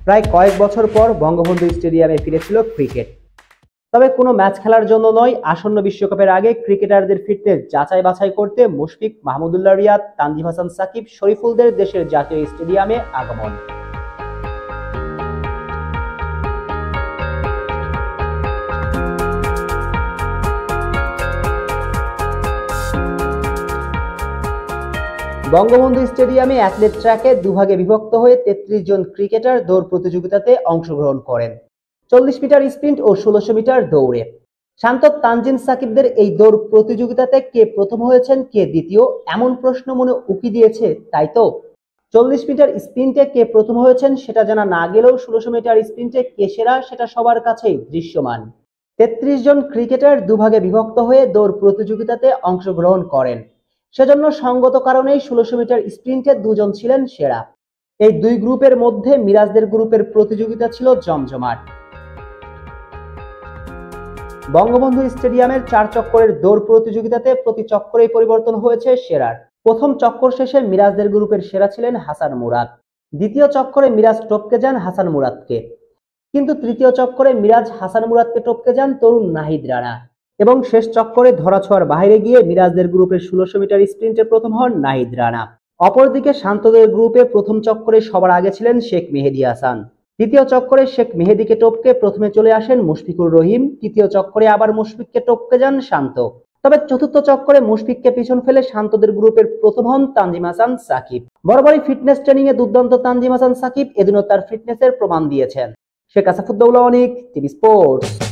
প্রায় কয়েক বছর পর বঙ্গবন্ধু স্টেডিয়ামে ফিরেছিল ক্রিকেট। তবে কোনো ম্যাচ খেলার জন্য নয়, আসন্ন বিশ্বকাপের আগে ক্রিকেটারদের ফিটনেস যাচাই বাছাই করতে মুশফিক, মাহমুদুল্লাহ রিয়াদ, তানজিম হাসান সাকিব, শরীফুলদের দেশের জাতীয় স্টেডিয়ামে আগমন। বঙ্গবন্ধু স্টেডিয়ামে অ্যাথলেট ট্র্যাকে দুভাগে বিভক্ত হয়ে ৩৩ জন ক্রিকেটার দৌড় প্রতিযোগিতাতে অংশগ্রহণ করেন, ৪০ মিটার স্প্রিন্ট ও ১৬০০ মিটার দৌড়ে। শান্ত, তানজিম, সাকিবদের এই দৌড় প্রতিযোগিতাতে কে প্রথম হয়েছেন, কে দ্বিতীয়, এমন প্রশ্ন মনে উকি দিয়েছে, তাই তো। ৪০ মিটার স্প্রিন্টে কে প্রথম হয়েছেন সেটা জানা না গেলেও ১৬০০ মিটার স্প্রিন্টে কে সেরা সেটা সবার কাছেই দৃশ্যমান। ৩৩ জন ক্রিকেটার দুভাগে বিভক্ত হয়ে দৌড় প্রতিযোগিতাতে অংশগ্রহণ করেন। সেজন্য সঙ্গত কারণেই ১৬০০ মিটার স্প্রিন্টে দুজন ছিলেন সেরা। এই দুই গ্রুপের মধ্যে মিরাজদের গ্রুপের প্রতিযোগিতা ছিল জমজমাট। বঙ্গবন্ধু স্টেডিয়ামের ৪ চক্করের দৌড় প্রতিযোগিতাতে প্রতি চক্করেই পরিবর্তন হয়েছে সেরার। প্রথম চক্কর শেষে মিরাজদের গ্রুপের সেরা ছিলেন হাসান মুরাদ। দ্বিতীয় চক্করে মিরাজ টপকে যান হাসান মুরাদকে, কিন্তু তৃতীয় চক্করে মিরাজ হাসান মুরাদকে টপকে যান তরুণ নাহিদ রানা এবং শেষ চক্করে ধরাছোঁয়ার বাইরে গিয়ে মিরাজদের গ্রুপের ১৬০০ মিটার স্প্রিন্টে প্রথম হন নাহিদ রানা। অপরদিকে শান্তদের গ্রুপে প্রথম চক্করে সবার আগে ছিলেন শেখ মেহেদী হাসান। দ্বিতীয় চক্করে শেখ মেহেদীকে টপকে প্রথমে চলে আসেন মুশফিকুর রহিম, তৃতীয় চক্করে আবার মুশফিককে টপকে যান শান্ত। তবে চতুর্থ চক্করে মুশফিককে পিছন ফেলে শান্তদের গ্রুপের প্রথম হন তানজিম হাসান সাকিব। বরাবরই ফিটনেস ট্রেনিং এ দুর্দান্ত তানজিম হাসান সাকিব এদিনও তার ফিটনেসের প্রমাণ দিয়েছেন। শেখ আসাফুদ্দৌলা অনিক, টিভি স্পোর্টস।